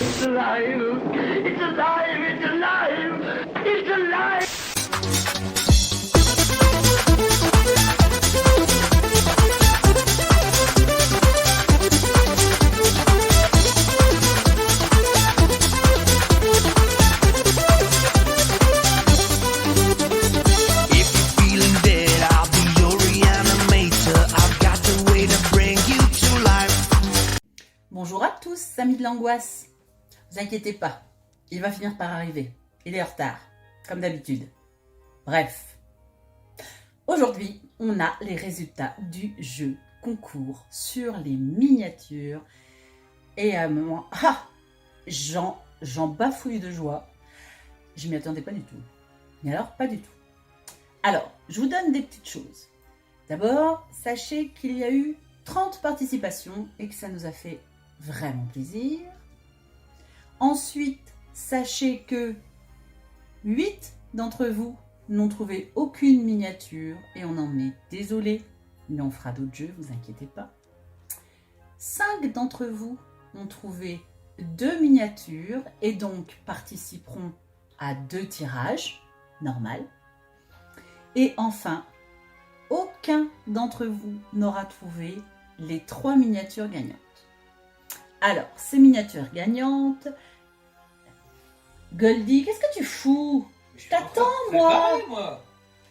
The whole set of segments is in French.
It's alive! It's alive! It's alive! It's alive! If you're feeling dead, I'll be your reanimator. I've got the way to bring you to life. Bonjour à tous, amis de l'angoisse. Vous inquiétez pas, il va finir par arriver. Il est en retard, comme d'habitude. Bref. Aujourd'hui, on a les résultats du jeu concours sur les miniatures. Et à un moment, j'en bafouille de joie. Je m'y attendais pas du tout. Mais alors, pas du tout. Alors, je vous donne des petites choses. D'abord, sachez qu'il y a eu 30 participations et que ça nous a fait vraiment plaisir. Ensuite, sachez que 8 d'entre vous n'ont trouvé aucune miniature et on en est désolé, mais on fera d'autres jeux, vous inquiétez pas. 5 d'entre vous ont trouvé 2 miniatures et donc participeront à 2 tirages, normal. Et enfin, aucun d'entre vous n'aura trouvé les 3 miniatures gagnantes. Alors, ces miniatures gagnantes... Goldie, qu'est-ce que tu fous? Je t'attends, moi.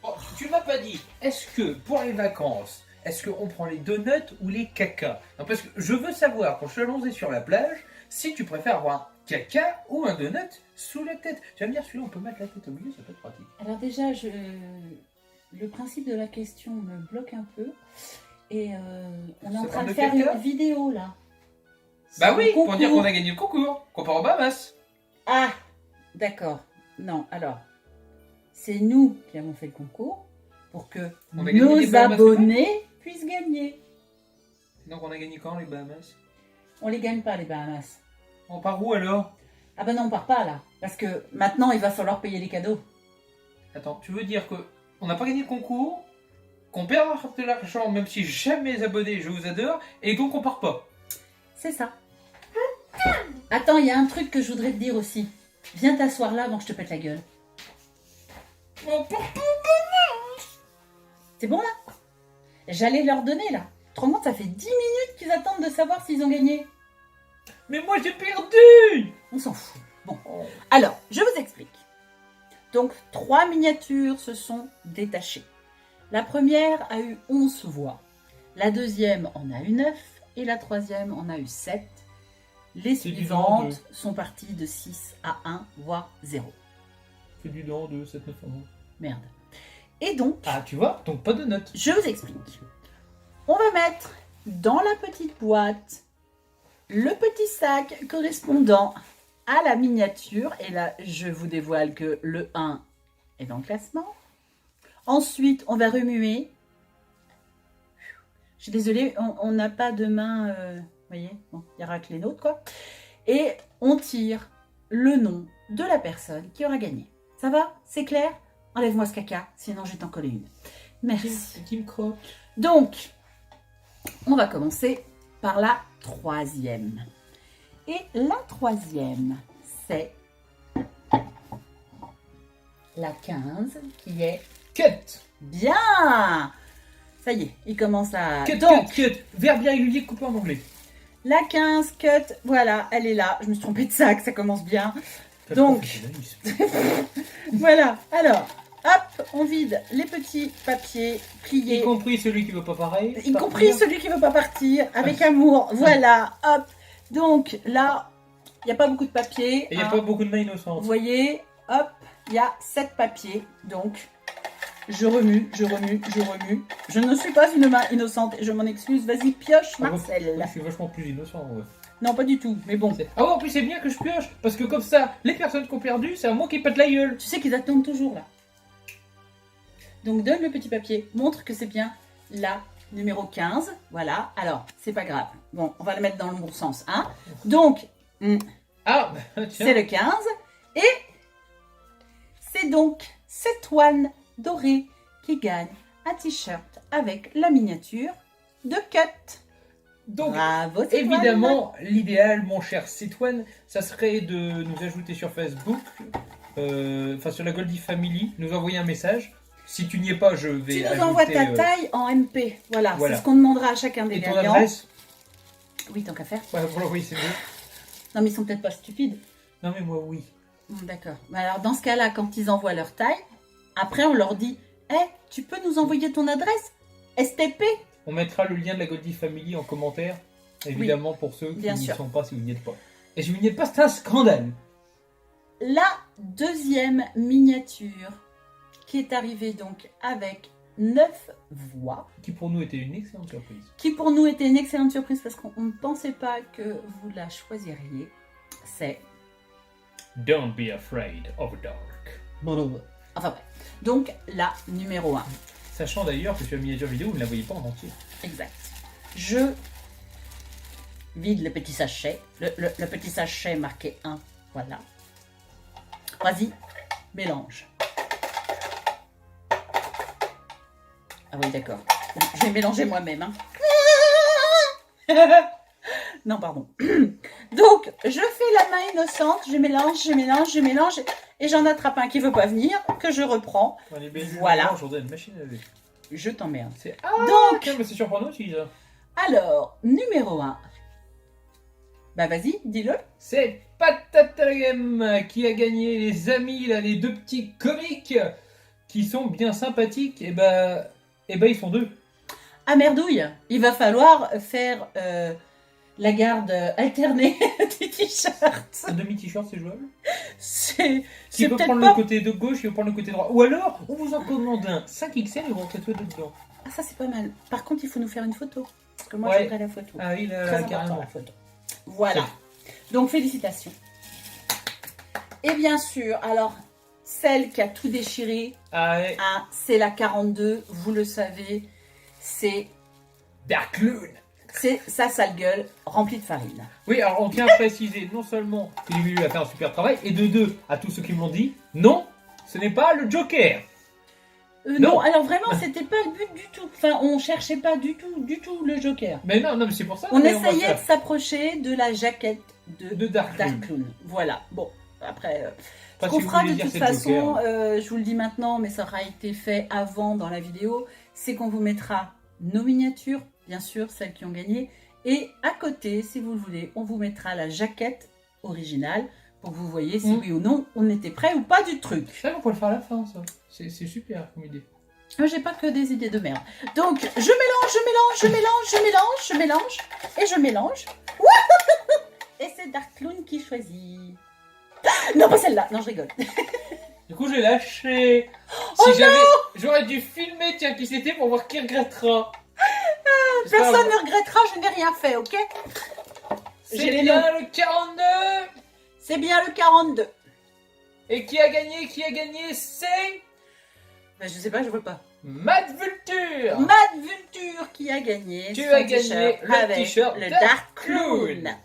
Oh, tu m'as pas dit, est-ce que pour les vacances, est-ce qu'on prend les donuts ou les caca? Non, parce que je veux savoir, quand je suis allongé sur la plage, si tu préfères avoir un caca ou un donut sous la tête. Tu vas me dire, celui-là, on peut mettre la tête au milieu, ça peut être pratique. Alors déjà, le principe de la question me bloque un peu. Et on est en Ça train parle de de faire caca une vidéo, là. Bah C'est oui, un pour dire concours. qu'on a gagné le concours, qu'on part au Bahamas. Ah, d'accord. Non, alors, c'est nous qui avons fait le concours pour que On a gagné les nos Bahamas, abonnés puissent gagner. Donc on a gagné quand les Bahamas? On les gagne pas, les Bahamas. On part où alors? Ah ben non, on part pas, là. Parce que maintenant, il va falloir payer les cadeaux. Attends, tu veux dire que on n'a pas gagné le concours, qu'on perd de l'argent même si jamais les abonnés, je vous adore, et donc on part pas? C'est ça. Attends, il y a un truc que je voudrais te dire aussi. Viens t'asseoir là avant que je te pète la gueule. C'est bon là? J'allais leur donner là. Tu te rends compte, ça fait 10 minutes qu'ils attendent de savoir s'ils ont gagné. Mais moi j'ai perdu! On s'en fout. Bon. Alors, je vous explique. Donc, 3 miniatures se sont détachées. La première a eu 11 voix. La deuxième en a eu 9. Et la troisième en a eu 7. Les C'est du suivantes sont parties de 6 à 1, voire 0. Fais du dent de 7 9 Merde. Et donc, Ah, tu vois, donc pas de notes. je vous explique. On va mettre dans la petite boîte le petit sac correspondant à la miniature. Et là, je vous dévoile que le 1 est dans le classement. Ensuite, on va remuer. Je suis désolée, on n'a pas de main, vous voyez, bon, il n'y aura que les nôtres, quoi. Et on tire le nom de la personne qui aura gagné. Ça va? C'est clair? Enlève-moi ce caca, sinon je vais t'en coller une. Merci. Qui me croque? Donc, on va commencer par la troisième. Et la troisième, c'est la 15, qui est Cut! bien. Ça y est, il commence à... Cut, Donc, cut, cut! Verbe irrégulier coupé en anglais. la 15, cut, voilà, elle est là. Je me suis trompée de sac, ça commence bien. Donc, voilà. Alors, hop, on vide les petits papiers pliés. Y compris celui qui veut pas pareil. Y compris celui qui veut pas partir, avec amour. Voilà, hop. Donc, là, il n'y a pas beaucoup de papier. Et il n'y a hein. pas beaucoup de mains Vous innocentes. voyez, hop, il y a 7 papiers. Donc, je remue, je remue, je remue. Je ne suis pas une main innocente et je m'en excuse. Vas-y, pioche, Ah, Marcel. Je suis vachement plus innocent. Ouais. Non, pas du tout, mais bon. Ah ouais, en plus c'est bien que je pioche, parce que comme ça, les personnes qui ont perdu, c'est à moi qui pète la gueule. Tu sais qu'ils attendent toujours, là. Donc, donne le petit papier. Montre que c'est bien la numéro 15. Voilà. Alors, c'est pas grave. Bon, on va le mettre dans le bon sens, hein. Donc, Ah, bah, tiens. c'est le 15. Et c'est donc Cétoine Doré qui gagne un t-shirt avec la miniature de Cut. Donc, Bravo, Cétoine. évidemment, l'idéal, mon cher Cétoine, ça serait de nous ajouter sur Facebook, enfin sur la Goldie Family, nous envoyer un message. Si tu n'y es pas, je vais Tu nous ajouter, envoies ta taille en MP. Voilà, voilà. c'est ce qu'on demandera à chacun des et ton gagnants. adresse. Oui, tant qu'à faire. Ouais, pour l'envoyer, c'est mieux. Non, mais ils sont peut-être pas stupides. Non mais moi, oui. D'accord. Mais alors, dans ce cas-là, quand ils envoient leur taille, après, on leur dit « Eh, tu peux nous envoyer ton adresse STP ?» On mettra le lien de la Goldie Family en commentaire, évidemment, pour ceux qui bien n'y sûr. sont pas si vous n'y êtes pas. Et si vous n'y êtes pas, c'est un scandale. La deuxième miniature qui est arrivée donc avec 9 voix, Qui pour nous était une excellente surprise. qui pour nous était une excellente surprise parce qu'on ne pensait pas que vous la choisiriez, c'est... Don't be afraid of the dark. Enfin bref. Donc la numéro 1. Sachant d'ailleurs que sur la miniature vidéo, vous ne la voyez pas en entier. Exact. Je vide le petit sachet. Le petit sachet marqué 1. Voilà. Vas-y, mélange. Ah oui, d'accord. Je vais mélanger moi-même. Hein. Non, pardon. Donc, je fais la main innocente. Je mélange. Et j'en attrape un qui ne veut pas venir, que je reprends. Voilà. Aujourd'hui, une machine à laver. Je t'emmerde. C'est... Ah, Donc, tiens, mais c'est surprenant aussi, ça. alors, numéro 1. Bah vas-y, dis-le. C'est Patatalem qui a gagné, les amis, là, les deux petits comiques qui sont bien sympathiques. Et bah ils sont deux. Ah merdouille, il va falloir faire la garde alternée des t-shirts. Un demi-t-shirt, c'est jouable. C'est Qui peut peut-être prendre pas... le côté de gauche, il peut prendre le côté droit. Ou alors, on vous en commande un 5XL et vous en tatouez dedans. Ah ça c'est pas mal. Par contre, il faut nous faire une photo. Parce que moi, Ouais. j'aimerais la photo. Ah oui, Très là, important, carrément. la photo. Voilà. Donc, félicitations. Et bien sûr, alors, celle qui a tout déchiré, Ah ouais. hein, c'est la 42, vous le savez, c'est Dark Loon. sa sale gueule remplie de farine. Oui, alors on tient à préciser non seulement que Lulu a fait un super travail, et de deux, à tous ceux qui me l'ont dit, non, ce n'est pas le Joker. Non, Non. alors vraiment, c'était pas le but du tout. Enfin, on cherchait pas du tout le Joker. Mais non, mais c'est pour ça. On mais va essayait faire de s'approcher de la jaquette de Dark Loon. Dark Loon. Voilà. Bon, après, Pas ce qu'on si vous fera voulez de dire toute c'est le façon, Joker. je vous le dis maintenant, mais ça aura été fait avant dans la vidéo, c'est qu'on vous mettra nos miniatures, bien sûr, celles qui ont gagné, et à côté, si vous le voulez, on vous mettra la jaquette originale pour que vous voyez si oui ou non on était prêt ou pas du truc. Ça, on peut le faire à la fin, ça. C'est super comme idée. Moi, j'ai pas que des idées de merde. Donc, je mélange. Et c'est Dark Loon qui choisit. Non, pas celle-là. Non, je rigole. Du coup, j'ai lâché. Oh Si j'aurais dû filmer, tiens, qui c'était pour voir qui regrettera. Personne ne regrettera, je n'ai rien fait, ok? C'est j'ai les bien le 42. C'est bien le 42. Et qui a gagné? C'est Ben, je sais pas, je vois pas. Mad Vulture. Mad Vulture qui a gagné. Tu son as gagné t-shirt le avec t-shirt le Dark Dark Clown. Clown.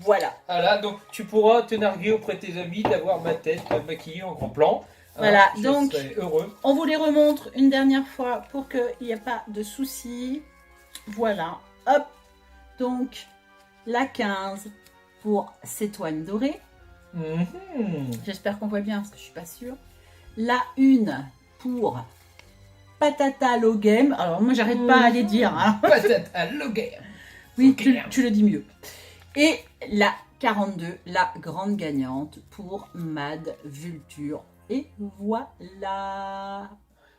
Voilà. Voilà, donc tu pourras te narguer auprès de tes amis d'avoir ma tête maquillée en grand plan. Voilà, je donc- serai heureux. On vous les remontre une dernière fois pour qu'il n'y ait pas de soucis. Voilà. Hop. Donc, la 15 pour Cétoine Dorée. Mhm. J'espère qu'on voit bien parce que je suis pas sûre. La 1 pour Patata Logame. Alors, moi, j'arrête pas à les dire. Hein. Patate à Loguer. Oui, Ok. tu le dis mieux. Et la 42, la grande gagnante pour Mad Vulture. Et voilà.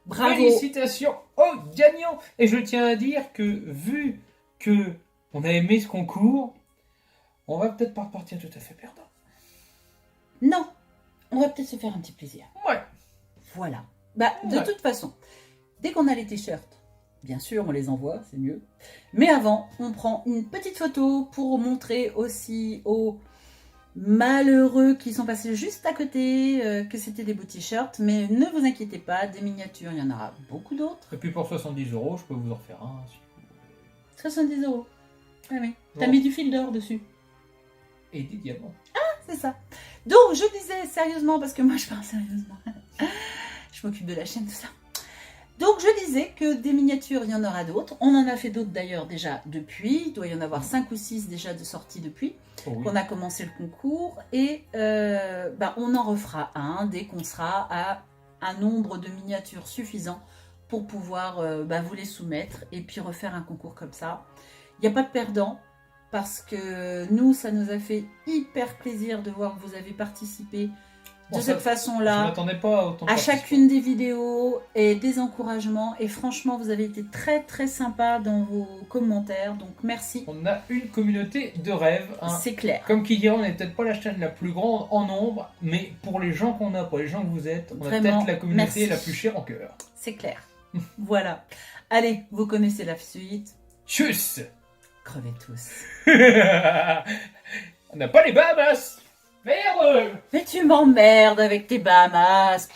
Bravo. Félicitations aux gagnants. Et je tiens à dire que vu que on a aimé ce concours, on va peut-être pas repartir tout à fait perdant. Non, on va peut-être se faire un petit plaisir. Ouais. Voilà. Bah, de Ouais. toute façon, dès qu'on a les t-shirts, bien sûr, on les envoie, c'est mieux. Mais avant, on prend une petite photo pour montrer aussi aux malheureux qui sont passés juste à côté que c'était des beaux t-shirts. Mais ne vous inquiétez pas, des miniatures, il y en aura beaucoup d'autres. Et puis pour 70 €, je peux vous en refaire un. Si vous voulez. 70 €. Ah oui, t'as Bon. mis du fil d'or dessus. Et des diamants. C'est ça. Donc, je disais sérieusement, parce que moi, je parle sérieusement. Je m'occupe de la chaîne, tout ça. Donc je disais que des miniatures, il y en aura d'autres. On en a fait d'autres d'ailleurs déjà depuis. Il doit y en avoir 5 ou 6 déjà de sorties depuis Oh oui. qu'on a commencé le concours. Et on en refera un dès qu'on sera à un nombre de miniatures suffisant pour pouvoir vous les soumettre et puis refaire un concours comme ça. Il n'y a pas de perdant parce que nous, ça nous a fait hyper plaisir de voir que vous avez participé de cette Je façon-là m'attendais pas à autant de à participants. chacune des vidéos et des encouragements. Et franchement, vous avez été très très sympa dans vos commentaires. Donc merci, On a une communauté de rêve. Hein. c'est clair. Comme qui dirait, on n'est peut-être pas la chaîne la plus grande en nombre, mais pour les gens qu'on a, pour les gens que vous êtes, on a Vraiment, peut-être la communauté merci. la plus chère en cœur. C'est clair. Voilà. Allez, vous connaissez la suite. Tchuss. Crevez tous. On n'a pas les Bahamas. Merde. Mais tu m'emmerdes avec tes Bahamas.